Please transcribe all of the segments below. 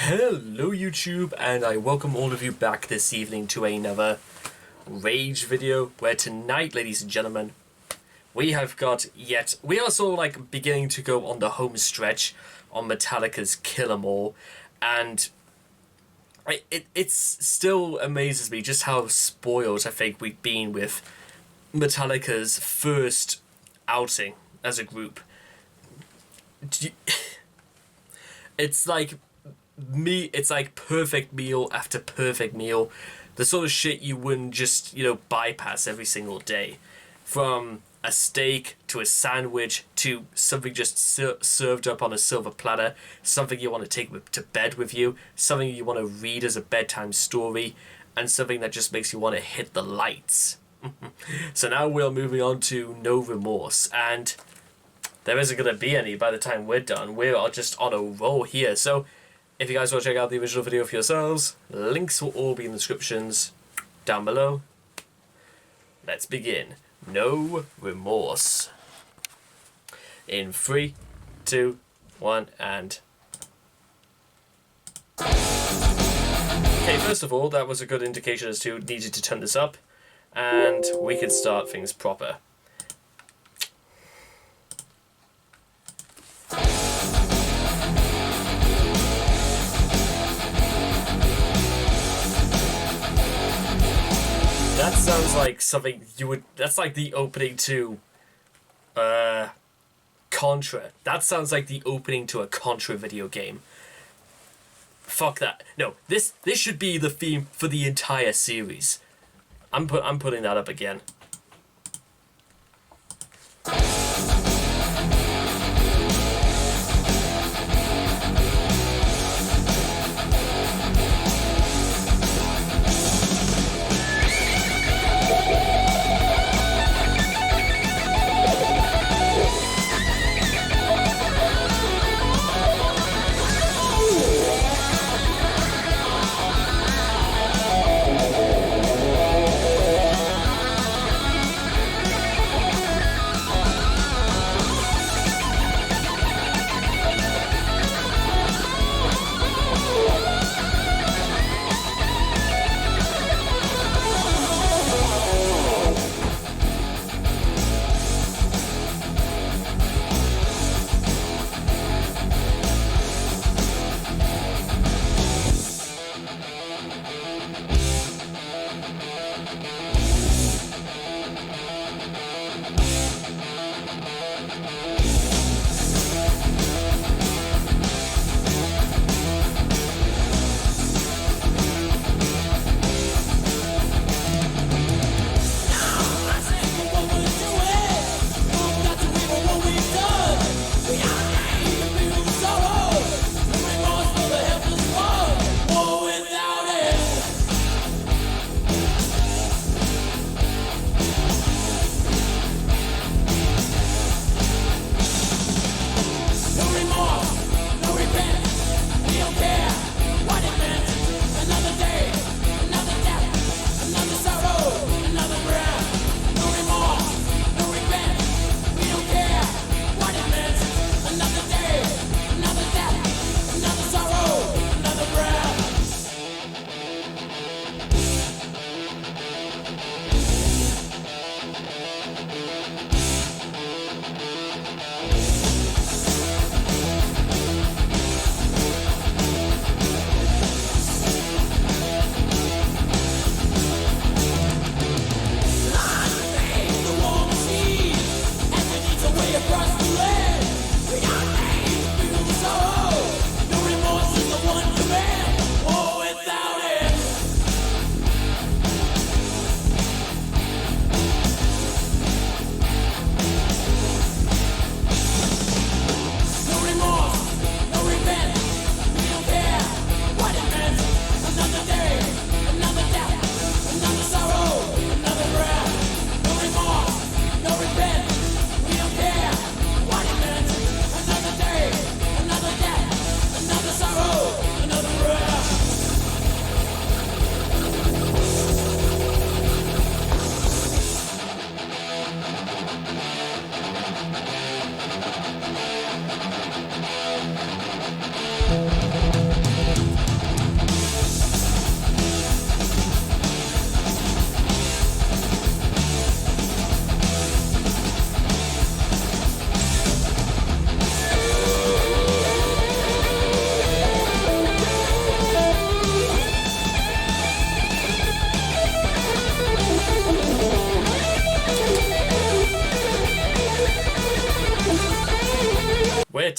Hello YouTube, and I welcome all of you back this evening to another Rage video, where tonight, ladies and gentlemen, we are sort of like beginning to go on the home stretch on Metallica's Kill 'Em All, and it still amazes me just how spoiled I think we've been with Metallica's first outing as a group. It's like perfect meal after perfect meal. The sort of shit you wouldn't just, bypass every single day. From a steak to a sandwich to something just served up on a silver platter, something you want to take to bed with you, something you want to read as a bedtime story, and something that just makes you want to hit the lights. So now we're moving on to No Remorse, and there isn't going to be any by the time we're done. We're just on a roll here. So if you guys want to check out the original video for yourselves, links will all be in the descriptions down below. Let's begin. No Remorse. In 3, 2, 1, and... Okay, first of all, that was a good indication as to needed to turn this up, and we could start things proper. That sounds like something you would... That's like the opening to... Contra. That sounds like the opening to a Contra video game. Fuck that. No, this should be the theme for the entire series. I'm putting that up again.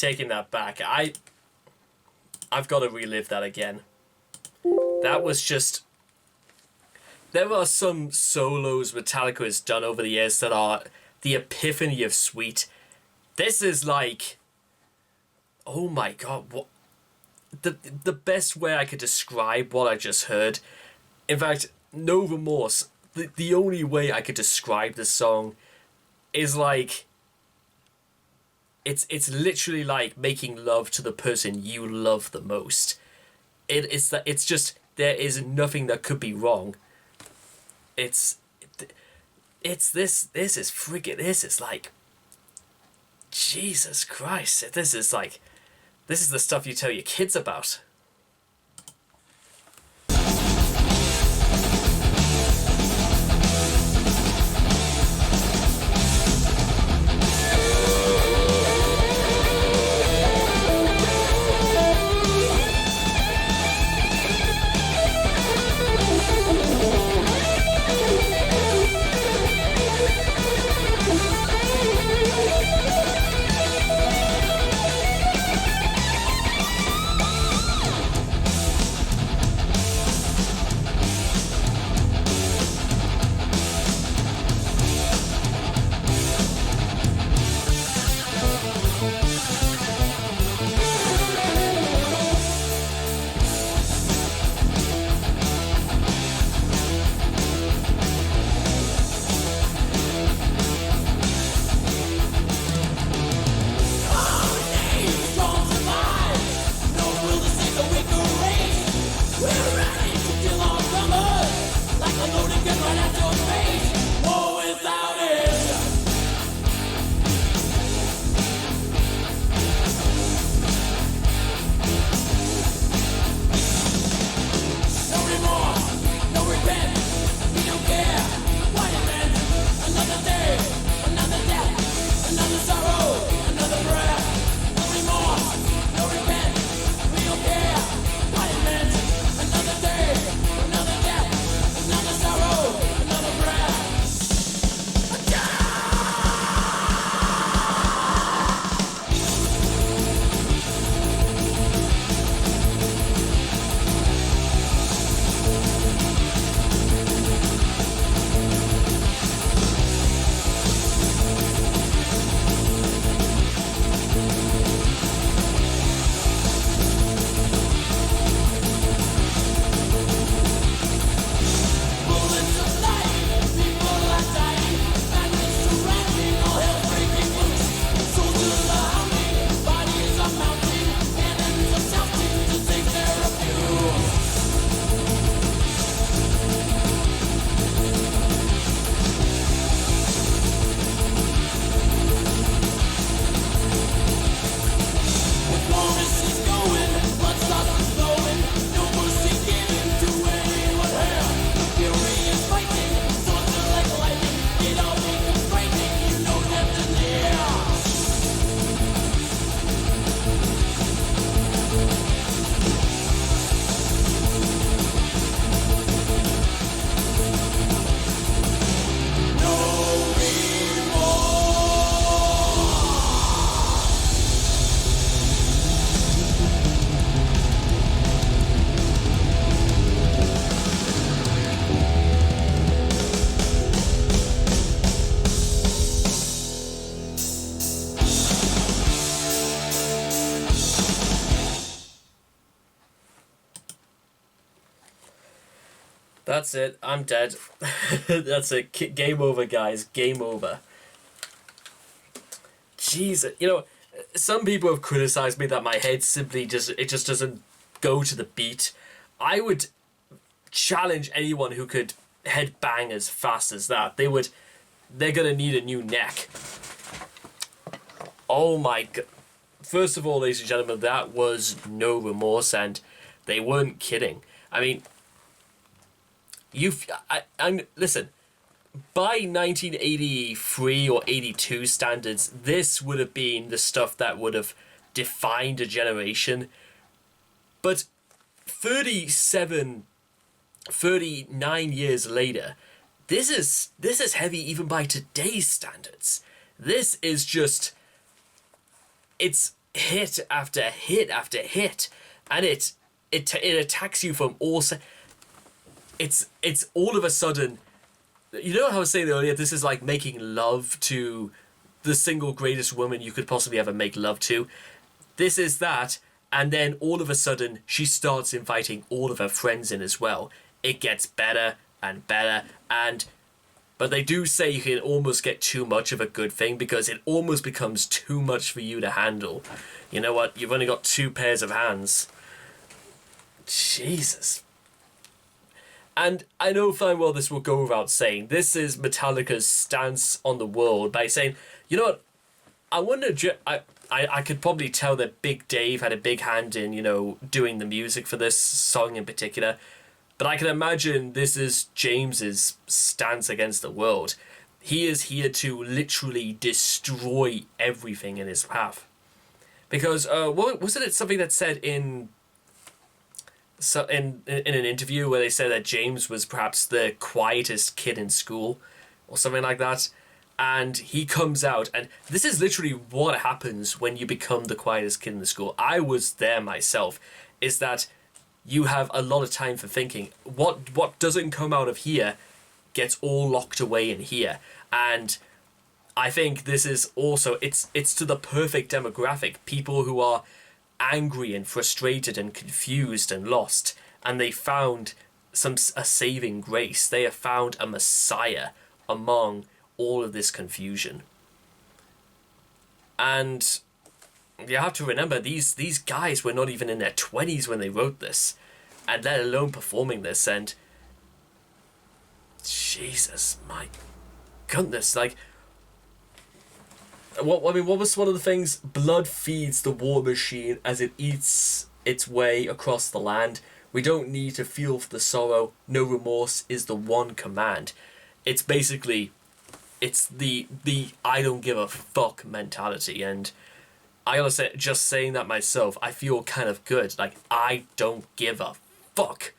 taking that back. I've got to relive that again. That was just... There are some solos Metallica has done over the years that are the epiphany of sweet. This is like... Oh my god, what... The best way I could describe what I just heard... In fact, no remorse. The only way I could describe this song is like... It's literally like making love to the person you love the most. It's just... There is nothing that could be wrong. This is like, Jesus Christ, this is the stuff you tell your kids about. That's it. I'm dead. That's it. Game over, guys. Game over. Jesus. You know, some people have criticized me that my head simply just doesn't go to the beat. I would challenge anyone who could head bang as fast as that. They're gonna need a new neck. Oh my god. First of all, ladies and gentlemen, that was No Remorse, and they weren't kidding. I mean, listen, by 1983 or 82 standards, this would have been the stuff that would have defined a generation. But 39 years later, this is heavy even by today's standards. This is just, it's hit after hit after hit, and it attacks you from all it's all of a sudden, you know how I was saying earlier, this is like making love to the single greatest woman you could possibly ever make love to. This is that, and then all of a sudden she starts inviting all of her friends in as well. It gets better and better, but they do say you can almost get too much of a good thing because it almost becomes too much for you to handle. You know what? You've only got 2 pairs of hands. Jesus. And I know fine well this will go without saying. This is Metallica's stance on the world by saying, you know what? I wonder. I could probably tell that Big Dave had a big hand in, you know, doing the music for this song in particular. But I can imagine this is James's stance against the world. He is here to literally destroy everything in his path. Because wasn't it something that said in an interview where they said that James was perhaps the quietest kid in school or something like that? And he comes out, and this is literally what happens when you become the quietest kid in the school. I was there myself. Is that you have a lot of time for thinking. What doesn't come out of here gets all locked away in here. And I think this is also, it's to the perfect demographic. People who are angry and frustrated and confused and lost. And they found a saving grace. They have found a Messiah among all of this confusion. And you have to remember, these guys were not even in their 20s when they wrote this, and let alone performing this. And Jesus, my goodness, like, what was one of the things? Blood feeds the war machine as it eats its way across the land. We don't need to feel for the sorrow. No remorse is the one command. It's basically, it's the I don't give a fuck mentality. And I gotta say, just saying that myself, I feel kind of good. Like, I don't give a fuck.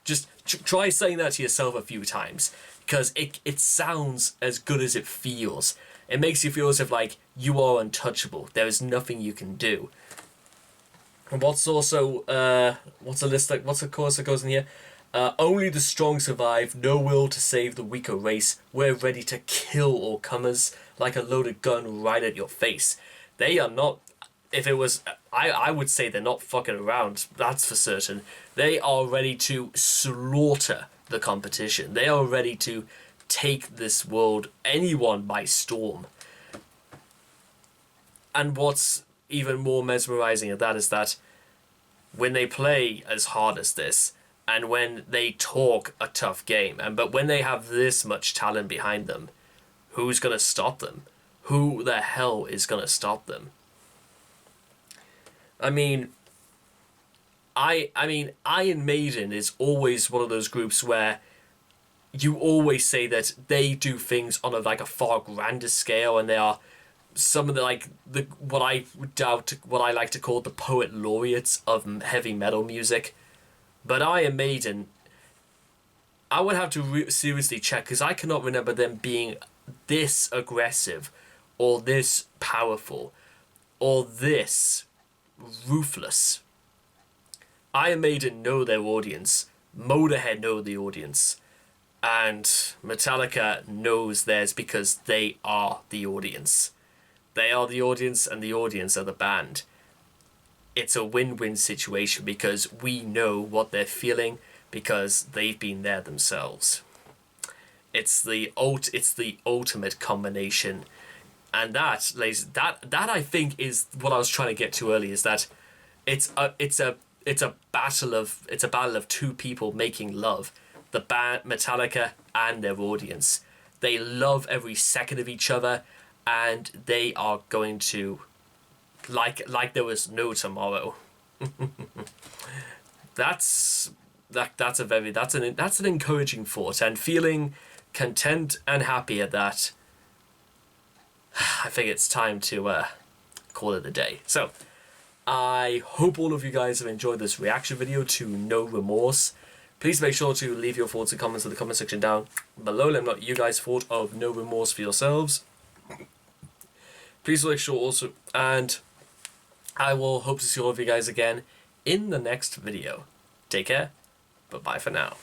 Just try saying that to yourself a few times, because it sounds as good as it feels. It makes you feel as if, like, you are untouchable. There is nothing you can do. And what's also, what's a chorus that goes in here? Only the strong survive, no will to save the weaker race. We're ready to kill all comers like a loaded gun right at your face. They are not, if it was, I would say they're not fucking around, that's for certain. They are ready to slaughter the competition. They are ready to take this world, anyone, by storm. And what's even more mesmerizing of that is that when they play as hard as this, and when they talk a tough game, but when they have this much talent behind them, who's gonna stop them? Who the hell is gonna stop them? I mean, Iron Maiden is always one of those groups where you always say that they do things on a far grander scale, and they are some of what I like to call the poet laureates of heavy metal music. But Iron Maiden, I would have to seriously check, because I cannot remember them being this aggressive, or this powerful, or this ruthless. Iron Maiden know their audience. Motorhead know the audience. And Metallica knows theirs, because they are the audience. They are the audience, and the audience are the band. It's a win-win situation, because we know what they're feeling, because they've been there themselves. It's the ultimate combination. And that I think is what I was trying to get to earlier, is that it's a battle of two people making love. The band Metallica and their audience. They love every second of each other, and they are going to like there was no tomorrow. That's an encouraging thought, and feeling content and happy at that, I think it's time to call it a day. So I hope all of you guys have enjoyed this reaction video to No Remorse. Please make sure to leave your thoughts and comments in the comment section down below. Let me know what you guys thought of No Remorse for yourselves. Please make sure also, and I will hope to see all of you guys again in the next video. Take care, but bye for now.